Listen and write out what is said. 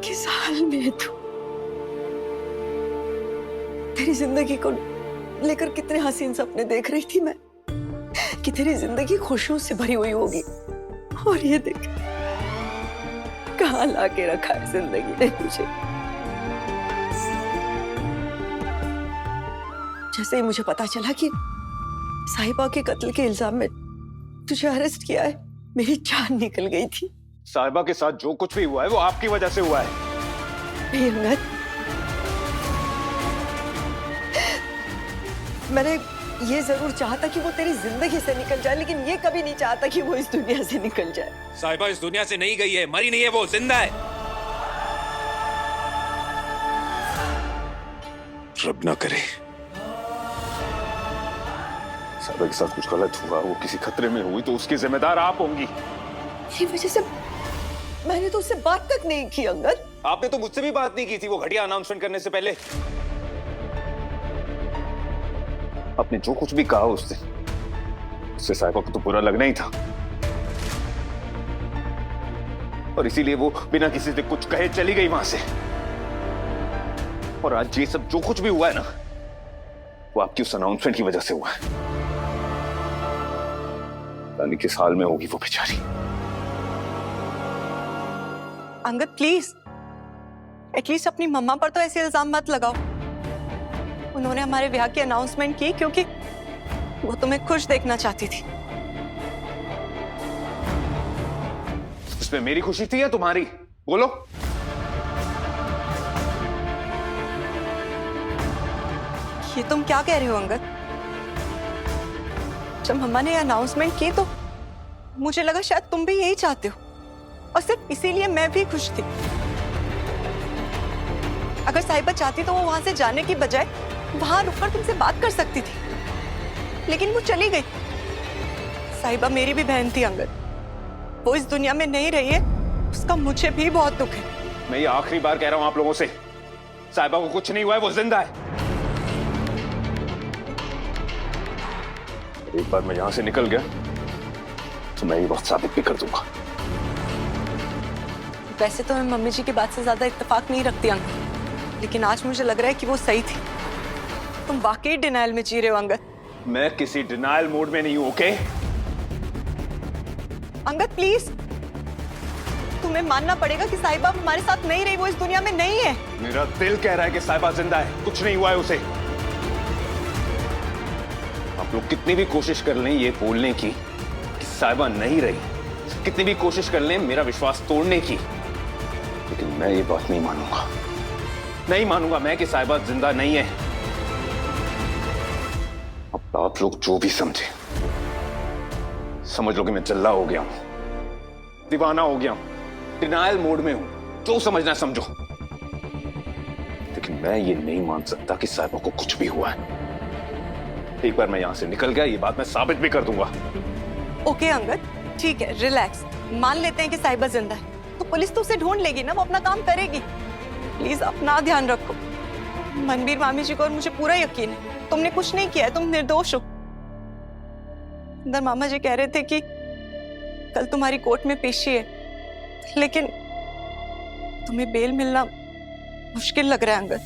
किस हाल में है तू? तेरी जिंदगी को लेकर कितने हसीन सपने देख रही थी मैं कि तेरी जिंदगी खुशियों से भरी हुई होगी, और ये देख कहाँ लाके रखा है जिंदगी ने तुझे। जैसे ही मुझे पता चला कि साहिबा के कत्ल के इल्जाम में तुझे अरेस्ट किया है, मेरी जान निकल गई थी। साहिबा के साथ जो कुछ भी हुआ है वो आपकी वजह से हुआ है। नहीं अंगद, मैंने ये जरूर चाहता कि वो तेरी जिंदगी से निकल जाए, लेकिन ये कभी नहीं चाहता कि वो इस दुनिया से निकल जाए। साहिबा इस दुनिया से नहीं गई है, मरी नहीं है, वो जिंदा है। रब ना करे साहिबा के साथ कुछ गलत हुआ, वो किसी खतरे में हुई तो उसकी जिम्मेदार आप होंगी। ये वजह से मैंने तो उससे बात तक नहीं की अंगद। आपने तो मुझसे भी बात नहीं की थी वो घटिया अनाउंसमेंट करने से पहले। आपने जो कुछ भी कहा उस दिन, उससे साहिबा को तो बुरा लगना ही था, और इसीलिए वो बिना किसी से कुछ कहे चली गई वहां से। और आज ये सब जो कुछ भी हुआ है ना, वो आपकी उस अनाउंसमेंट की वजह से हुआ है। यानी किस हाल में होगी वो बेचारी। अंगद प्लीज, एटलीस्ट अपनी मम्मा पर तो ऐसे इल्जाम मत लगाओ। उन्होंने हमारे ब्याह की अनाउंसमेंट की क्योंकि वो तुम्हें खुश देखना चाहती थी। उसमें मेरी खुशी थी या तुम्हारी? बोलो। ये तुम क्या कह रहे हो अंगद? जब मम्मा ने अनाउंसमेंट की तो मुझे लगा शायद तुम भी यही चाहते हो, और सिर्फ इसीलिए मैं भी खुश थी। अगर साहिबा चाहती तो वो वहां से जाने की बजाय वहां रुककर तुमसे बात कर सकती थी, लेकिन वो चली गई। साहिबा मेरी भी बहन थी अंगद, वो इस दुनिया में नहीं रही है, उसका मुझे भी बहुत दुख है। मैं ये आखिरी बार कह रहा हूं आप लोगों से, साहिबा को कुछ नहीं हुआ है, वो जिंदा है। एक बार मैं यहां से निकल गया तो मैं ये बात साबित भी कर दूंगा। वैसे तो मैं मम्मी जी की बात से ज्यादा इत्तेफाक नहीं रखती अंगद, लेकिन आज मुझे लग रहा है कि वो सही थी। तुम वाकई डिनायल में जी रहे हो अंगद। मैं किसी डिनायल मोड में नहीं हूं, ओके? अंगद प्लीज, तुम्हें मानना पड़ेगा कि साहिबा हमारे साथ नहीं रही, वो इस दुनिया में नहीं है। मेरा दिल कह रहा है कि साहिबा जिंदा है, कुछ नहीं हुआ है उसे। आप लोग कितनी भी कोशिश कर लें ये बोलने की कि साहिबा नहीं रही, कितनी भी कोशिश कर लें मेरा विश्वास तोड़ने की, लेकिन मैं ये बात नहीं मानूंगा। नहीं मानूंगा मैं कि साहिबा जिंदा नहीं है। अब आप लोग जो भी समझे, समझ लो कि मैं जल्ला हो गया हूं, दीवाना हो गया हूं, डिनायल मोड में हूं, जो समझना समझो, लेकिन मैं ये नहीं मान सकता कि साहिबा को कुछ भी हुआ है। एक बार मैं यहां से निकल गया, ये बात मैं साबित भी कर दूंगा। ओके अंगद, ठीक है, रिलैक्स। मान लेते हैं कि साहिबा जिंदा है, तो पुलिस तो उसे ढूंढ लेगी ना, वो अपना काम करेगी। प्लीज अपना ध्यान रखो। मनबीर मामी जी को और मुझे पूरा यकीन है तुमने कुछ नहीं किया है, तुम निर्दोष हो। अंदर मामा जी कह रहे थे कि कल तुम्हारी कोर्ट में पेशी है, लेकिन तुम्हें बेल मिलना मुश्किल लग रहा है अंगद।